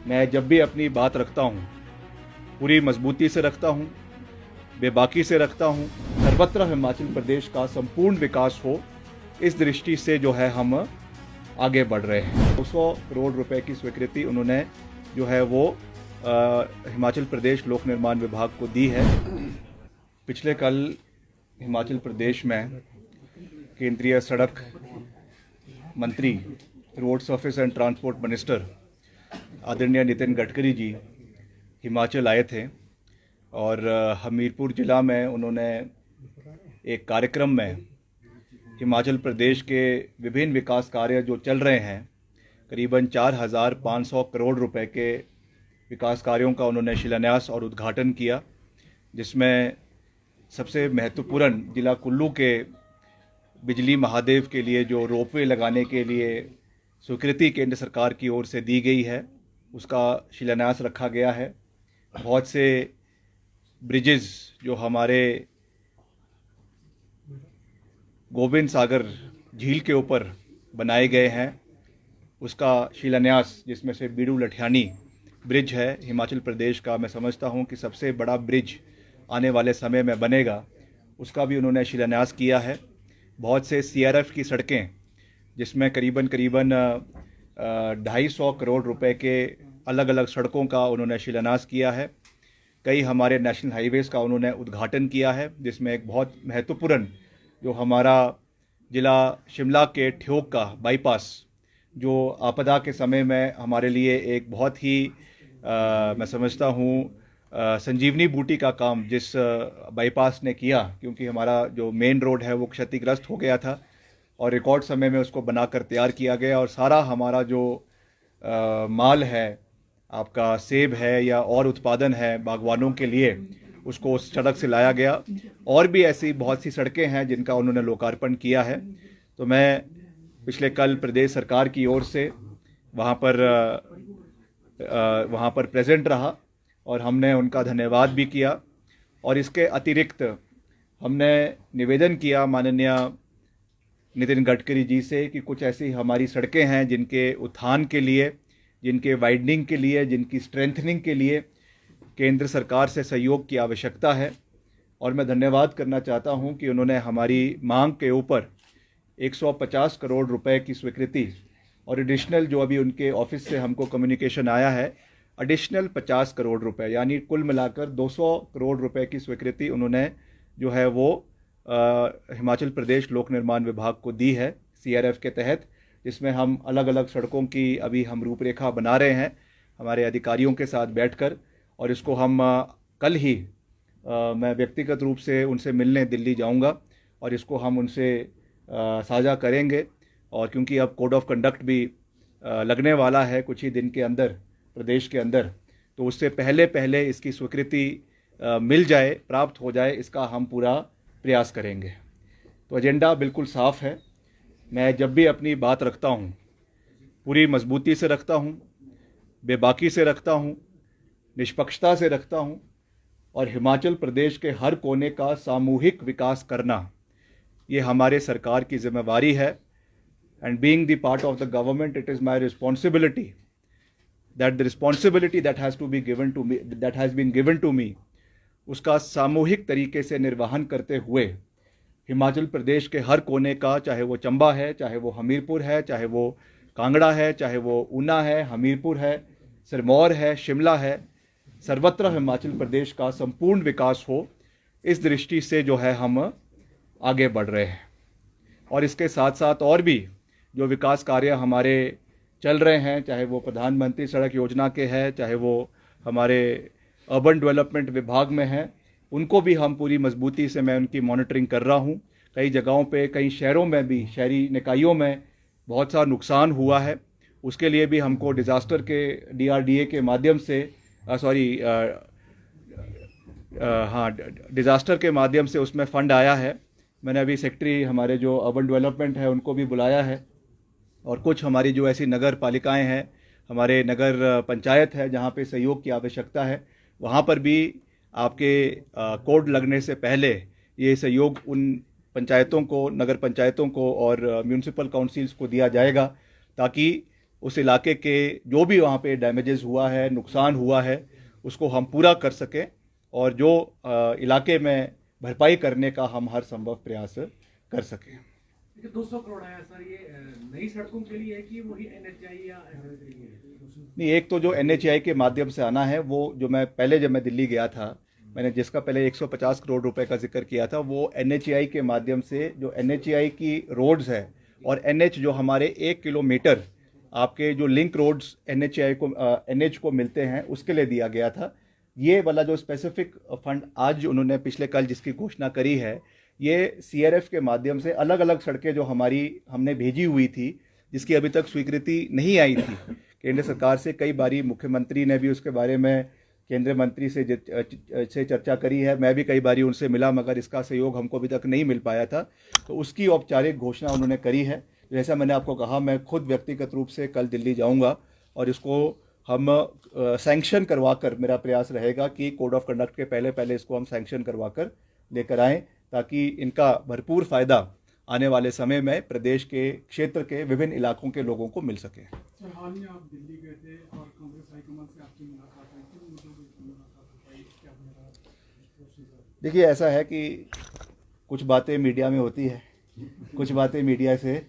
मैं जब भी अपनी बात रखता हूँ पूरी मजबूती से रखता हूँ, बेबाकी से रखता हूँ। सर्वत्र हिमाचल प्रदेश का संपूर्ण विकास हो, इस दृष्टि से जो है हम आगे बढ़ रहे हैं। 200 करोड़ रुपए की स्वीकृति उन्होंने जो है वो हिमाचल प्रदेश लोक निर्माण विभाग को दी है। पिछले कल हिमाचल प्रदेश में केंद्रीय सड़क मंत्री, road surface and transport minister आदरणीय नितिन गडकरी जी हिमाचल आए थे और हमीरपुर ज़िला में उन्होंने एक कार्यक्रम में हिमाचल प्रदेश के विभिन्न विकास कार्य जो चल रहे हैं, करीबन 4,500 करोड़ रुपए के विकास कार्यों का उन्होंने शिलान्यास और उद्घाटन किया, जिसमें सबसे महत्वपूर्ण जिला कुल्लू के बिजली महादेव के लिए जो रोपवे लगाने के लिए स्वीकृति केंद्र सरकार की ओर से दी गई है, उसका शिलान्यास रखा गया है। बहुत से ब्रिजेस जो हमारे गोविंद सागर झील के ऊपर बनाए गए हैं, उसका शिलान्यास, जिसमें से बीड़ू लठियानी ब्रिज है हिमाचल प्रदेश का, मैं समझता हूं कि सबसे बड़ा ब्रिज आने वाले समय में बनेगा, उसका भी उन्होंने शिलान्यास किया है। बहुत से सीआरएफ की सड़कें, जिसमें करीबन 250 करोड़ रुपए के अलग अलग सड़कों का उन्होंने शिलान्यास किया है। कई हमारे नेशनल हाईवेज़ का उन्होंने उद्घाटन किया है, जिसमें एक बहुत महत्वपूर्ण जो हमारा जिला शिमला के ठियोग का बाईपास, जो आपदा के समय में हमारे लिए एक बहुत ही मैं समझता हूँ संजीवनी बूटी का काम जिस बाईपास ने किया, क्योंकि हमारा जो मेन रोड है वो क्षतिग्रस्त हो गया था और रिकॉर्ड समय में उसको बनाकर तैयार किया गया और सारा हमारा जो माल है, आपका सेब है या और उत्पादन है बागवानों के लिए, उसको उस सड़क से लाया गया। और भी ऐसी बहुत सी सड़कें हैं जिनका उन्होंने लोकार्पण किया है। तो मैं पिछले कल प्रदेश सरकार की ओर से वहाँ पर प्रेजेंट रहा और हमने उनका धन्यवाद भी किया। और इसके अतिरिक्त हमने निवेदन किया माननीय नितिन गडकरी जी से कि कुछ ऐसी हमारी सड़कें हैं जिनके उत्थान के लिए, जिनके वाइडनिंग के लिए, जिनकी स्ट्रेंथनिंग के लिए केंद्र सरकार से सहयोग की आवश्यकता है। और मैं धन्यवाद करना चाहता हूं कि उन्होंने हमारी मांग के ऊपर 150 करोड़ रुपए की स्वीकृति और एडिशनल जो अभी उनके ऑफिस से हमको कम्युनिकेशन आया है, एडिशनल 50 करोड़ रुपए, यानी कुल मिलाकर 200 करोड़ रुपए की स्वीकृति उन्होंने जो है वो हिमाचल प्रदेश लोक निर्माण विभाग को दी है सीआरएफ के तहत, जिसमें हम अलग अलग सड़कों की अभी हम रूपरेखा बना रहे हैं हमारे अधिकारियों के साथ बैठकर। और इसको हम कल ही मैं व्यक्तिगत रूप से उनसे मिलने दिल्ली जाऊंगा और इसको हम उनसे साझा करेंगे। और क्योंकि अब कोड ऑफ कंडक्ट भी लगने वाला है कुछ ही दिन के अंदर प्रदेश के अंदर, तो उससे पहले इसकी स्वीकृति मिल जाए, प्राप्त हो जाए, इसका हम पूरा प्रयास करेंगे। तो एजेंडा बिल्कुल साफ है। मैं जब भी अपनी बात रखता हूँ पूरी मजबूती से रखता हूँ, बेबाकी से रखता हूँ, निष्पक्षता से रखता हूँ और हिमाचल प्रदेश के हर कोने का सामूहिक विकास करना ये हमारे सरकार की जिम्मेवारी है। And being the part of the government, it is my responsibility that the responsibility that has been given to me, उसका सामूहिक तरीके से निर्वहन करते हुए हिमाचल प्रदेश के हर कोने का, चाहे वो चंबा है, चाहे वो हमीरपुर है, चाहे वो कांगड़ा है, चाहे वो ऊना है, हमीरपुर है, सिरमौर है, शिमला है, सर्वत्र हिमाचल प्रदेश का संपूर्ण विकास हो, इस दृष्टि से जो है हम आगे बढ़ रहे हैं। और इसके साथ साथ और भी जो विकास कार्य हमारे चल रहे हैं, चाहे वो प्रधानमंत्री सड़क योजना के हैं, चाहे वो हमारे अर्बन डेवलपमेंट विभाग में हैं, उनको भी हम पूरी मजबूती से, मैं उनकी मॉनिटरिंग कर रहा हूं। कई जगहों पे, कई शहरों में भी, शहरी निकायों में बहुत सा नुकसान हुआ है, उसके लिए भी हमको डिज़ास्टर के DRDA के माध्यम से डिज़ास्टर के माध्यम से उसमें फ़ंड आया है। मैंने अभी सेक्रेटरी हमारे जो अर्बन डेवलपमेंट है उनको भी बुलाया है और कुछ हमारी जो ऐसी नगर पालिकाएं हैं, हमारे नगर पंचायत है जहां पे सहयोग की आवश्यकता है, वहां पर भी आपके कोड लगने से पहले ये सहयोग उन पंचायतों को, नगर पंचायतों को और म्यूनिसिपल काउंसिल्स को दिया जाएगा, ताकि उस इलाके के जो भी वहाँ पे डैमेजेस हुआ है, नुकसान हुआ है, उसको हम पूरा कर सकें और जो इलाके में भरपाई करने का हम हर संभव प्रयास कर सकें। 200 करोड़ है सर, ये नई सड़कों के लिए है कि वही NHAI या नहीं, एक तो जो NHAI के माध्यम से आना है, वो जो मैं पहले जब मैं दिल्ली गया था, मैंने जिसका पहले 150 करोड़ रुपए का जिक्र किया था, वो NHAI के माध्यम से जो NHAI की रोड्स है और NH जो हमारे 1 किलोमीटर आपके जो लिंक रोड्स NHAI को NH को मिलते हैं, उसके लिए दिया गया था। ये वाला जो स्पेसिफिक फंड आज उन्होंने पिछले कल जिसकी घोषणा करी है, ये CRF के माध्यम से अलग अलग सड़कें जो हमने भेजी हुई थी, जिसकी अभी तक स्वीकृति नहीं आई थी केंद्र सरकार से। कई बारी मुख्यमंत्री ने भी उसके बारे में केंद्रीय मंत्री से चर्चा करी है, मैं भी कई बारी उनसे मिला, मगर इसका सहयोग हमको अभी तक नहीं मिल पाया था। तो उसकी औपचारिक घोषणा उन्होंने करी है। जैसा मैंने आपको कहा, मैं खुद व्यक्तिगत रूप से कल दिल्ली जाऊंगा और इसको हम सैंक्शन करवा कर, मेरा प्रयास रहेगा कि कोड ऑफ कंडक्ट के पहले इसको हम सैंक्शन करवा कर लेकर आएँ, ताकि इनका भरपूर फ़ायदा आने वाले समय में प्रदेश के क्षेत्र के विभिन्न इलाकों के लोगों को मिल सके। सर, हाल में आप दिल्ली गए थे और कांग्रेस हाईकमान से आपकी मुलाकात हुई, किन मुद्दों पर मुलाकात हुई, क्या मेरा? देखिए, ऐसा है कि कुछ बातें मीडिया में होती है, कुछ बातें मीडिया से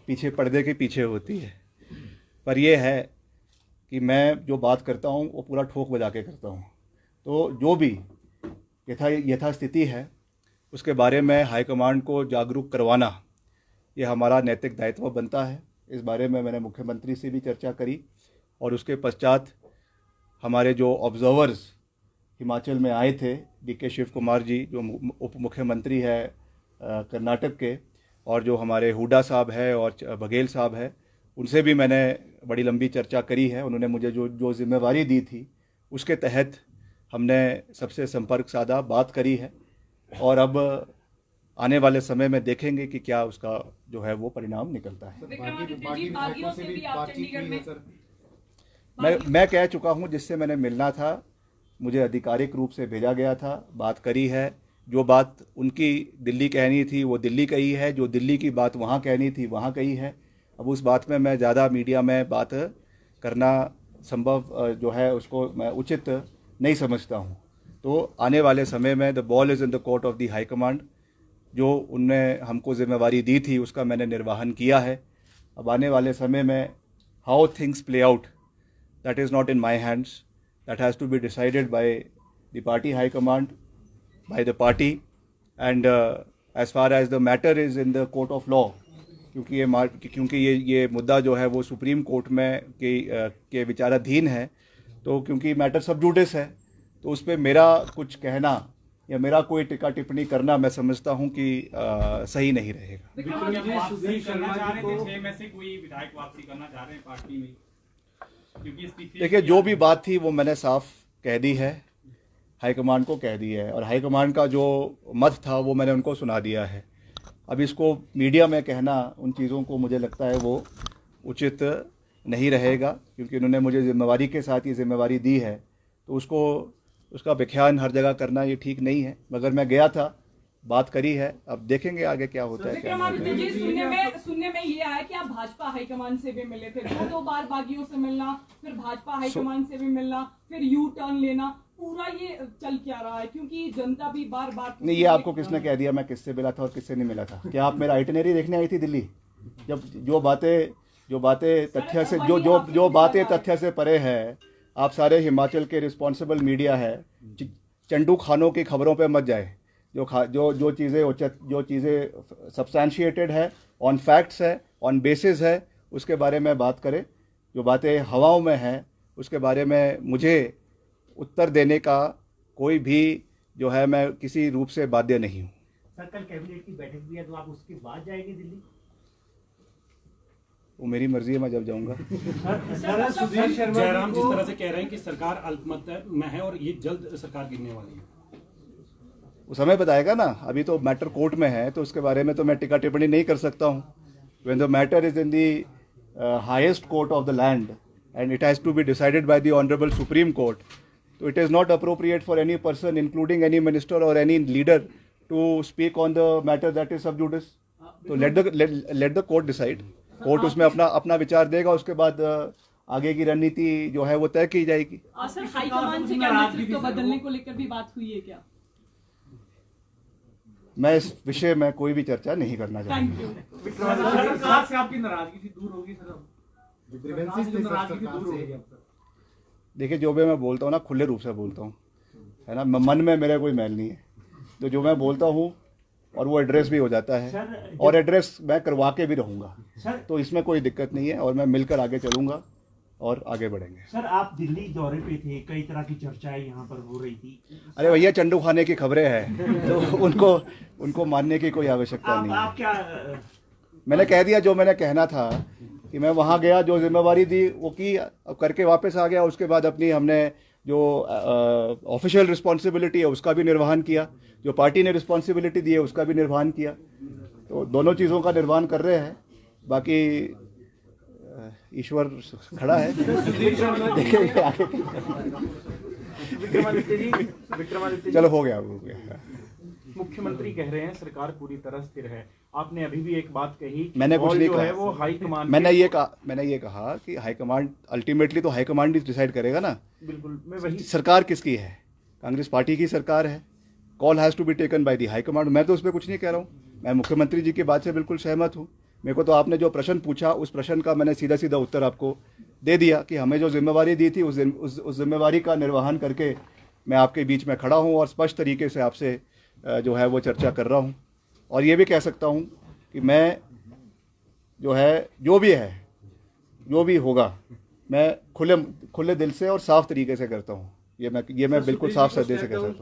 पीछे, पर्दे के पीछे होती है, पर यह है कि मैं जो बात करता हूँ वो पूरा ठोक बजा के करता हूँ। तो जो भी यथास्थिति है उसके बारे में हाईकमांड को जागरूक करवाना, ये हमारा नैतिक दायित्व बनता है। इस बारे में मैंने मुख्यमंत्री से भी चर्चा करी और उसके पश्चात हमारे जो ऑब्जर्वर्स हिमाचल में आए थे, DK शिव कुमार जी जो उप मुख्यमंत्री है कर्नाटक के, और जो हमारे हुड्डा साहब है और बघेल साहब है, उनसे भी मैंने बड़ी लंबी चर्चा करी है। उन्होंने मुझे जो जिम्मेवारी दी थी उसके तहत हमने सबसे संपर्क साधा, बात करी है और अब आने वाले समय में देखेंगे कि क्या उसका जो है वो परिणाम निकलता है। मैं कह चुका हूं, जिससे मैंने मिलना था, मुझे आधिकारिक रूप से भेजा गया था, बात करी है। जो बात उनकी दिल्ली कहनी थी वो दिल्ली कही है, जो दिल्ली की बात वहाँ कहनी थी वहाँ कही है। अब उस बात में मैं ज़्यादा मीडिया में बात करना संभव जो है उसको मैं उचित नहीं समझता हूँ। तो आने वाले समय में the ball is in the court of the high command. जो उनने हमको जिम्मेवारी दी थी उसका मैंने निर्वहन किया है। अब आने वाले समय में how things play out, that is not in my hands, that has to be decided by the party high command, by the party, and as far as the matter is in the court of law, क्योंकि ये मुद्दा जो है वो supreme court में के विचाराधीन है। तो क्योंकि मैटर सब जुडिस है, तो उस पर मेरा कुछ कहना या मेरा कोई टिक्का टिप्पणी करना मैं समझता हूं कि सही नहीं रहेगा। देखिए, जो भी बात थी वो मैंने साफ कह दी है, हाईकमांड को कह दी है, और हाईकमांड का जो मत था वो मैंने उनको सुना दिया है। अब इसको मीडिया में कहना, उन चीज़ों को मुझे लगता है वो उचित नहीं रहेगा, क्योंकि उन्होंने मुझे जिम्मेवारी के साथ ये जिम्मेवारी दी है, तो उसका व्याख्यान हर जगह करना ये ठीक नहीं है। मगर मैं गया था, बात करी है, अब देखेंगे आगे क्या होता है। सुनने में ये आया कि आप भाजपा हाईकमान से भी मिले थे, दो बार बागियों से मिलना, फिर भाजपा हाईकमान से भी मिलना, फिर यू टर्न लेना, पूरा ये चल क्या रहा है? क्योंकि जनता भी बार बार नहीं, ये आपको किसने कह दिया मैं किससे मिला था और किससे नहीं मिला था? क्या आप मेरा आइटिनरी देखने आई थी दिल्ली? जब जो बातें तथ्य से जो बातें तथ्य से परे है, आप सारे हिमाचल के रिस्पॉन्सिबल मीडिया है, चंडू खानों की खबरों पे मत जाए। जो चीज़ें सब्सटैंशिएटेड है, ऑन फैक्ट्स है, ऑन बेसिस है, उसके बारे में बात करें। जो बातें हवाओं में हैं उसके बारे में मुझे उत्तर देने का कोई भी जो है, मैं किसी रूप से बाध्य नहीं हूँ। सर, कल कैबिनेट की बैठक भी है, तो आप उसके बाद जाएंगे दिल्ली? वो मेरी मर्जी है, मैं जब जाऊंगा। सुधीर शर्मा जयराम जिस तरह से कह रहे हैं कि सरकार अल्पमत में है और ये जल्द सरकार गिरने वाली है, वो समय बताएगा ना। अभी तो मैटर कोर्ट में है, तो उसके बारे में तो मैं टिक्का टिप्पणी नहीं कर सकता हूँ। When the matter is in the highest court of the land and it has to be decided by the honourable Supreme Court, तो it is not appropriate for any person, including any minister or any leader, to speak on the matter that is sub judice. So let the court decide. Court उसमें अपना अपना विचार देगा, उसके बाद आगे की रणनीति जो है वो तय की जाएगी। सर हाईकमान से क्या नेतृत्व बदलने को लेकर भी बात हुई है क्या? मैं इस विषय में कोई भी चर्चा नहीं करना चाहूँगा। Thank you. सरकार से आपकी नाराजगी थी दूर होगी सर? अब नाराजगी दूर होगी अब? देखिए, जो भी मैं बोलता हूँ ना, खुले रूप से बोलता हूँ, है ना, मन में मेरा कोई मैल नहीं है। तो जो मैं बोलता हूँ और वो एड्रेस भी हो जाता है, और एड्रेस मैं करवा के भी रहूँगा, तो इसमें कोई दिक्कत नहीं है, और मैं मिलकर आगे चलूँगा और आगे बढ़ेंगे। सर आप दिल्ली दौरे पे थे, कई तरह की चर्चाएं यहाँ पर हो रही थी। अरे भैया, चंडू खाने की खबरें हैं, तो उनको मानने की कोई आवश्यकता नहीं आप है। क्या मैंने कह दिया जो मैंने कहना था, कि मैं वहाँ गया, जो जिम्मेवारी दी वो की, अब करके वापस आ गया। उसके बाद अपनी हमने जो ऑफिशियल रिस्पॉन्सिबिलिटी है उसका भी निर्वहन किया, जो पार्टी ने रिस्पॉन्सिबिलिटी दी है उसका भी निर्वहन किया। तो दोनों चीज़ों का निर्वहन कर रहे हैं। बाकी ईश्वर खड़ा है, देखेंगे आगे। चलो, हो गया। मुख्यमंत्री कह रहे हैं सरकार पूरी तरह स्थिर है। आपने अभी भी एक बात कही, मैंने कुछ नहीं जो कहा। है वो हाईकमान, मैंने ये कहा कि हाईकमांड अल्टीमेटली तो हाईकमांड ही डिसाइड करेगा ना। बिल्कुल, मैं वही सरकार किसकी है? कांग्रेस पार्टी की सरकार है। Call has to be taken by the high command. मैं तो उस पर कुछ नहीं कह रहा हूँ। मैं मुख्यमंत्री जी की बात से बिल्कुल सहमत हूँ। मेरे को तो आपने जो प्रश्न पूछा, उस प्रश्न का मैंने सीधा सीधा उत्तर आपको दे दिया कि हमें जो जिम्मेवारी दी थी, उस जिम्मेवारी का निर्वहन करके मैं आपके बीच में खड़ा हूँ, और स्पष्ट तरीके से आपसे जो है वो चर्चा कर रहा हूँ। और ये भी कह सकता हूँ कि मैं जो है, जो भी होगा, मैं खुले दिल से और साफ तरीके से करता हूँ। ये मैं बिल्कुल साफ श्रद्धे से कह सकता हूँ।